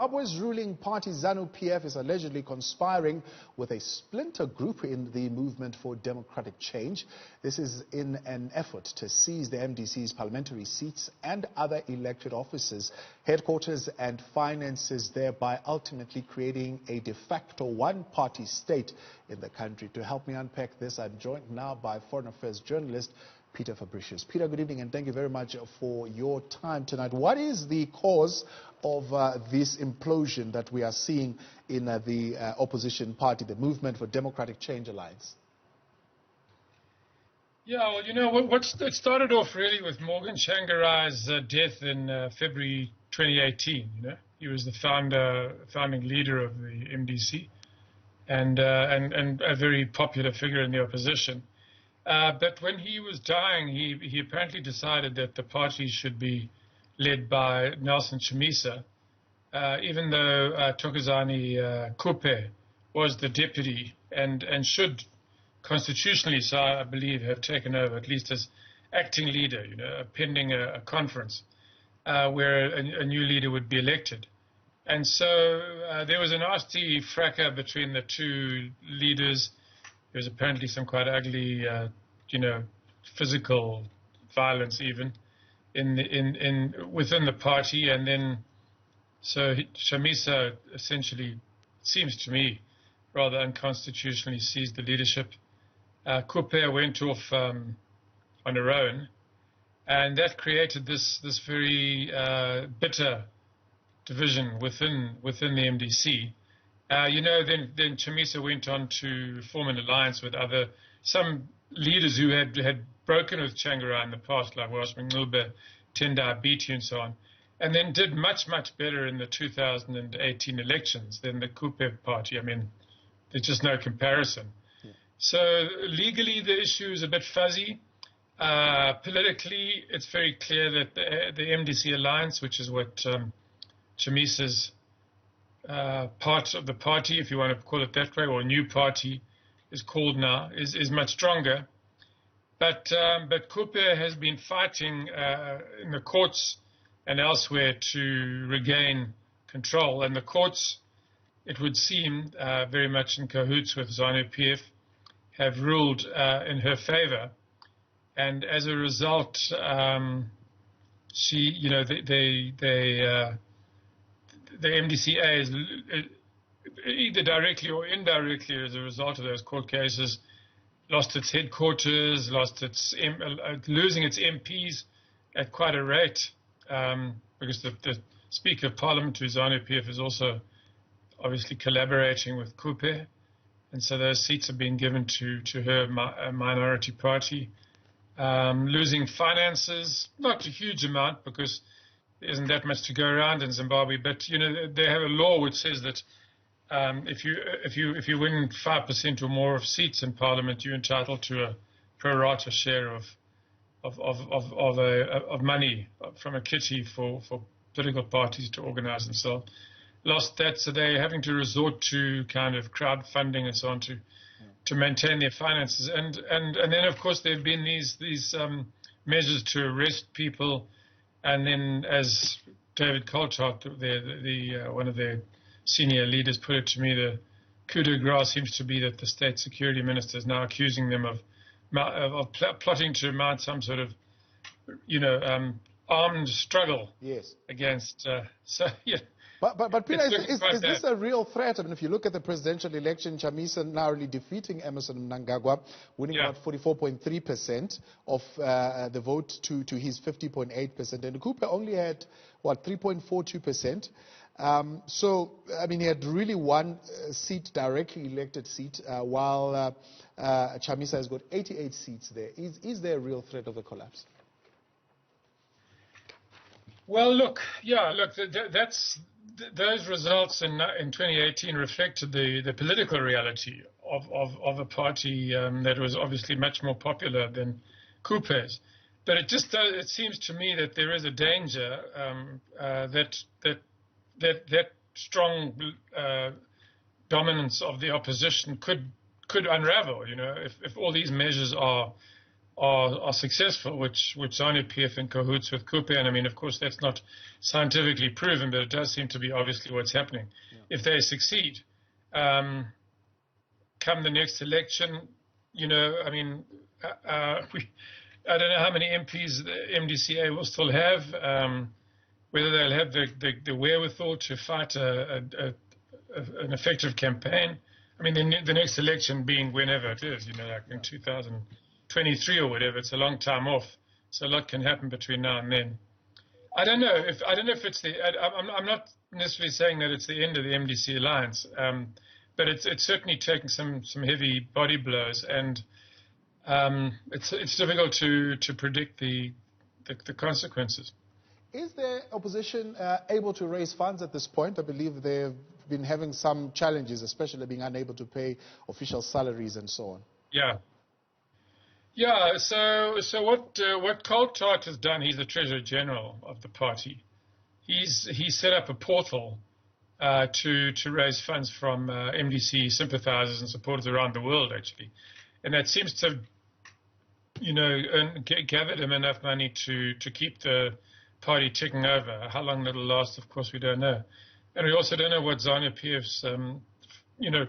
Zimbabwe's ruling party ZANU PF is allegedly conspiring with a splinter group in the movement for democratic change. This is in an effort to seize the MDC's parliamentary seats and other elected offices, headquarters and finances, thereby ultimately creating a de facto one-party state in the country. To help me unpack this, I'm joined now by foreign affairs journalist Peter Fabricius. Peter, good evening, and thank you very much for your time tonight. What is the cause of this implosion that we are seeing in the opposition party, the Movement for Democratic Change Alliance? Yeah, well, you know, it started off really with Morgan Tsvangirai's death in February 2018. You know, he was the founding leader of the MDC, and a very popular figure in the opposition. But when he was dying, he apparently decided that the party should be led by Nelson Chamisa, even though Thokozani Kupe was the deputy and should constitutionally, so I believe, have taken over, at least as acting leader, you know, pending a conference where a new leader would be elected. And so there was a nasty fracas between the two leaders. There was apparently some quite ugly, you know, physical violence even within the party, and then so Chamisa essentially, seems to me, rather unconstitutionally seized the leadership. Kupe went off on her own, and that created this very bitter division within the MDC. You know, then Chamisa went on to form an alliance with some leaders who had broken with Tsvangirai in the past, like Welshman Ngilbe, Tendai Biti, and so on, and then did much better in the 2018 elections than the Kupe party. I mean, there's just no comparison. Yeah. So legally, the issue is a bit fuzzy. Politically, it's very clear that the MDC alliance, which is what Chamisa's part of the party, if you want to call it that way, or a new party is called now, is much stronger. But Kupe has been fighting in the courts and elsewhere to regain control. And the courts, it would seem, very much in cahoots with ZANU PF, have ruled in her favor. And as a result, she, you know, the MDCA is either directly or indirectly, as a result of those court cases, lost its headquarters, losing its MPs at quite a rate, because the Speaker of Parliament, who's ZANU PF, is also obviously collaborating with Kupe, and so those seats have been given to her minority party. Losing finances, not a huge amount, because there isn't that much to go around in Zimbabwe, but you know, they have a law which says that if you win 5% or more of seats in Parliament, you're entitled to a pro rata share of money from a kitty for political parties to organise themselves. Lost that, so they're having to resort to kind of crowdfunding and so on to maintain their finances. And then of course there have been these measures to arrest people, and then as David Colchart, one of their senior leaders, put it to me, the coup de grace seems to be that the state security minister is now accusing them of plotting to mount some sort of, you know, armed struggle. Yes. Against. So yeah. But Peter, is this a real threat? I mean, if you look at the presidential election, Chamisa narrowly defeating Emerson Mnangagwa, winning about 44.3% of the vote to his 50.8%, and Kupe only had, what, 3.42%. So, I mean, he had really one seat, directly elected seat, while Chamisa has got 88 seats there. Is there a real threat of a collapse? Well, look, those results in 2018 reflected the political reality of a party that was obviously much more popular than Kupe's. But it seems to me that there is a danger that strong dominance of the opposition could unravel. You know, if all these measures are are successful, which ZANU PF in cahoots with Kupe, and I mean, of course, that's not scientifically proven, but it does seem to be obviously what's happening. Yeah. If they succeed, come the next election, you know, I mean, I don't know how many MPs the MDCA will still have, whether they'll have the wherewithal to fight an effective campaign. I mean, the next election being whenever it is, you know, like in 2023 or whatever. It's a long time off, so a lot can happen between now and then. I don't know if it's the. I'm not necessarily saying that it's the end of the MDC alliance, but it's certainly taken some heavy body blows, and it's difficult to predict the consequences. Is the opposition able to raise funds at this point? I believe they've been having some challenges, especially being unable to pay official salaries and so on. Yeah. Yeah, so what Coltart has done, he's the Treasurer General of the party. He set up a portal to raise funds from MDC sympathizers and supporters around the world, actually. And that seems to have, you know, gathered him enough money to keep the party ticking over. How long that'll last, of course, we don't know. And we also don't know what ZANU PF's, you know,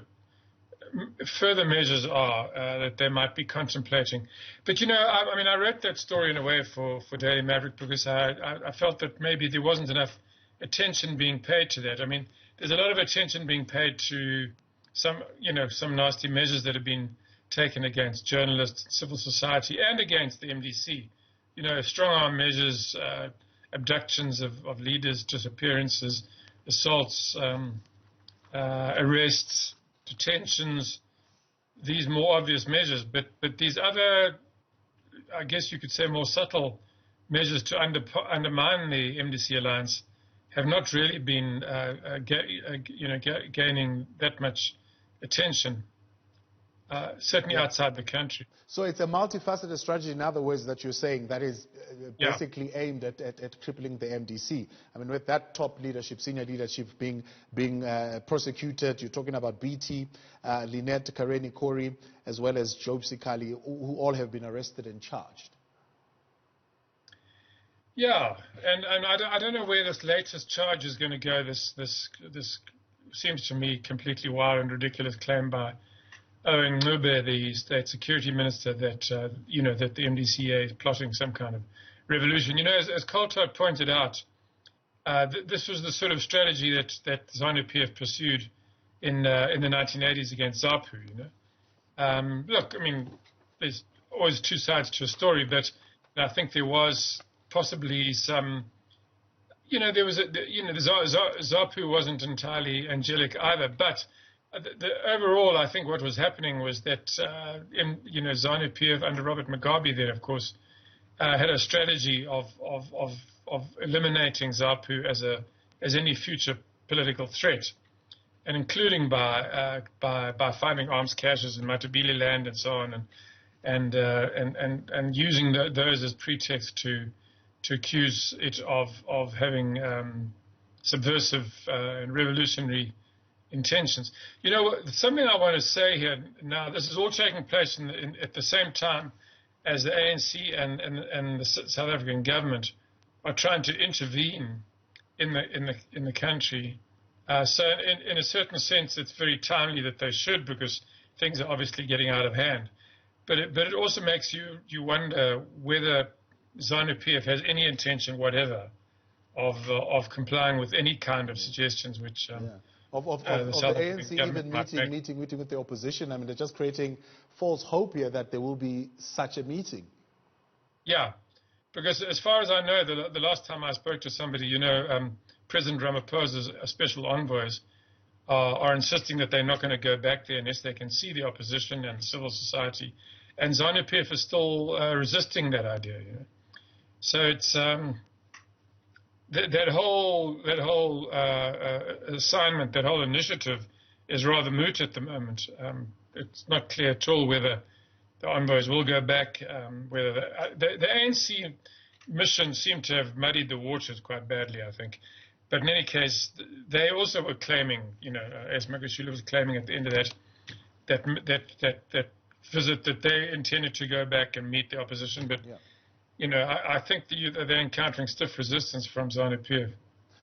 further measures are that they might be contemplating. But, you know, I mean, I wrote that story in a way for Daily Maverick because I felt that maybe there wasn't enough attention being paid to that. I mean, there's a lot of attention being paid to some nasty measures that have been taken against journalists, civil society, and against the MDC. You know, strong-arm measures, abductions of leaders, disappearances, assaults, arrests, detentions, these more obvious measures, but these other, I guess you could say, more subtle measures to undermine the MDC alliance have not really been, gaining that much attention, certainly outside the country. So it's a multifaceted strategy, in other words, that you're saying that is basically aimed at crippling the MDC. I mean, with that top leadership, senior leadership being prosecuted, you're talking about BT, Lynette Kareni Kori, as well as Job Sikali, who all have been arrested and charged. Yeah, and I don't know where this latest charge is going to go. This seems to me completely wild and ridiculous claim by Owen Ncube, the State Security Minister, that that the MDCA is plotting some kind of revolution. You know, as Coltart pointed out, this was the sort of strategy that ZANU PF pursued in the 1980s against ZAPU. You know, look, I mean, there's always two sides to a story, but I think there was possibly some. You know, there was ZAPU wasn't entirely angelic either, but overall, I think what was happening was that, ZANU PF under Robert Mugabe then, of course, had a strategy of eliminating ZAPU as any future political threat, and including by finding arms caches in Matabele land and so on, and using those as pretext to accuse it of having subversive and revolutionary intentions. You know, something I want to say here now, this is all taking place at the same time as the ANC and the South African government are trying to intervene in the country. So in a certain sense, it's very timely that they should, because things are obviously getting out of hand. But it also makes you wonder whether ZANU PF has any intention whatever of complying with any kind of suggestions which of the ANC even meeting with the opposition. I mean, they're just creating false hope here that there will be such a meeting. Yeah, because as far as I know, the last time I spoke to somebody, President Ramaphosa's special envoys are insisting that they're not going to go back there unless they can see the opposition and civil society. And ZANU PF is still resisting that idea. You know? So it's that whole assignment, that whole initiative is rather moot at the moment. It's not clear at all whether the envoys will go back, whether the ANC mission seemed to have muddied the waters quite badly, I think. But in any case, they also were claiming, as Magashule was claiming at the end of that visit that they intended to go back and meet the opposition, but you know, I think that they're encountering stiff resistance from ZANU PF.